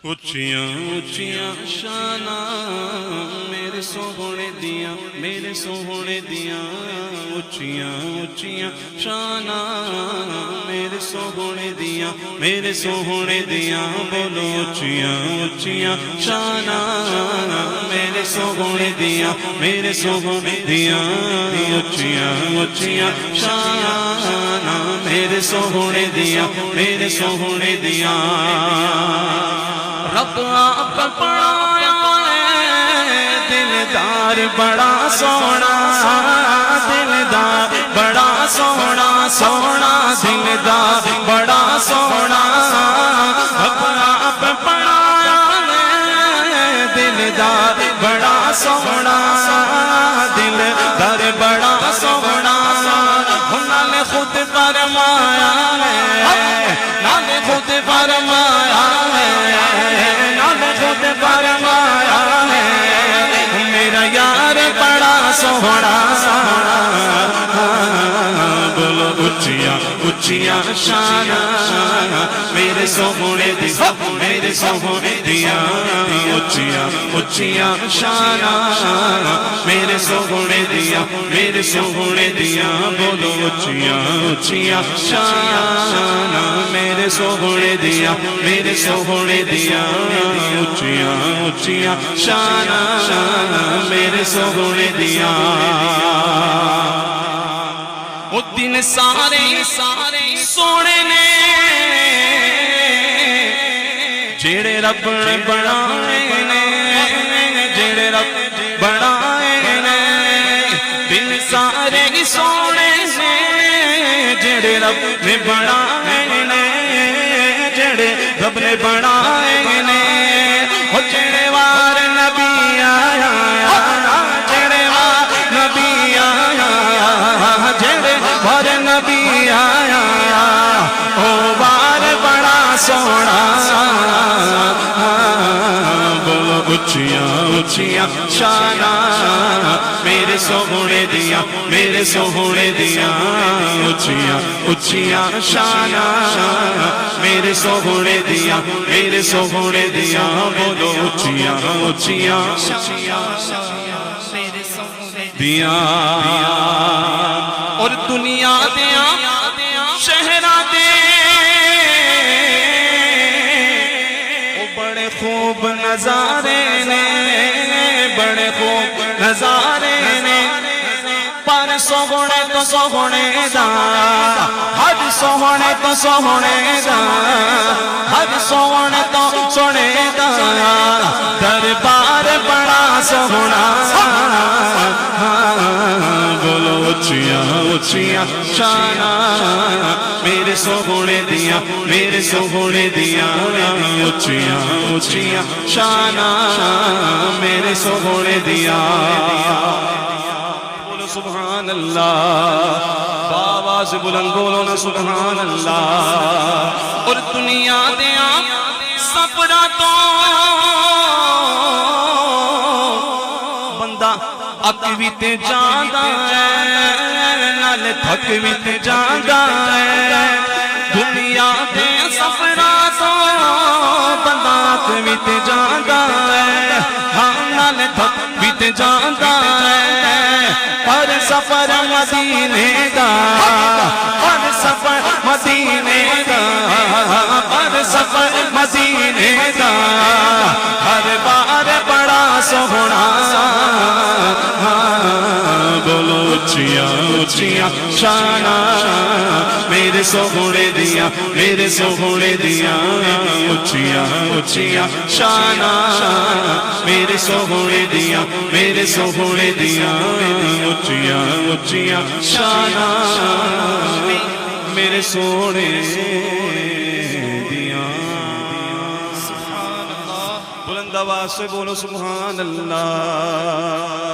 اچھیاں اچھیاں شاناں میرے سوہنے دیاں میرے سوہنے دیاں اچھیاں اچھیاں شاناں میرے سوہنے دیاں میرے سوہنے دیاں بولو اچھیاں اچھیاں شاناں میرے سوہنے دیاں میرے سوہنے دیاں اچھیاں اچھیاں شاناں میرے سوہنے دیاں میرے سوہنے دیاں رب آپ پڑھایا ہے دلدار بڑا سونا دلدار بڑا سونا سونا دلدار بڑا سونا رب آپ پڑھایا ہے دلدار بڑا سونا دلدار بڑا سونا انہوں نے خود فرمایا ہے نال خود فرمایا ہے میرا یار بڑا سوہنا بولو اچھیاں اچھیاں شاناں میرے سوہنے دیاں میرے سوہنے دیاں اچھیاں اچھیاں شاناں میرے سوہنے دیاں میرے سوہنے دیاں بولو اچھیاں اچھیاں شاناں میرے سوہنے دیاں میرے سوہنے دیاں اچھیاں اچھیاں شاناں میرے سوہنے دیاں وہ دن سارے سونے نے جڑے رب نے بنائے نے جڑے رب بنائے نے دن سارے سونے نے جڑے رب نے بنائے نے جڑے رب نے بنائے نے وہ جڑے وار نبی آیا جڑے وار نبی آیا جڑے وار نبی آیا او وار بڑا سونا بولو اچھیاں اچھیاں شاناں میرے سوہنے دیاں میرے سوہنے دیاں اچھیاں اچھیاں شاناں میرے سوہنے دیاں میرے سوہنے دیاں بولو اچھیاں اچھیاں دیاں اور دنیا دیاں شہرہ دے وہ بڑے خوب نظارے نے بڑے خوب نظارے نے پر سوہنے تو سوہنے دا ہر سوہنے تو سوہنے دا ہر سوہنے تو سوہنے دا دربار بڑا سوہنا بولو اچھیاں اچھیاں شاناں میرے سوہنے دیاں میرے سوہنے دیاں اچھیاں اچھیاں شاناں میرے سوہنے دیاں بولو سبحان اللہ آواز بلند بولو نا سبحان اللہ اور دنیا دیاں سفرہ تو بندہ اک بھی تے جاندہ ہے نال تھک بھی تے جاندہ ہے دنیا دے سفرہ تو بندہ اک بھی تے جاندہ ہے ہاں نال تھک بھی تے جاندہ ہے ہر سفر مدینے دا ہر سفر مدینے دا ہر سفر مدینے دا ہر بار بڑا سوہنا بولو اچھیاں اچھیاں شاناں میرے سوہنے دیاں میرے سوہنے دیاں اچھیاں اچھیاں شاناں میرے سوہنے دیاں میرے سوہنے دیاں اچھیاں اچھیاں شاناں میرے سوہنے دیاں بلند آواز سے بولو سبحان اللہ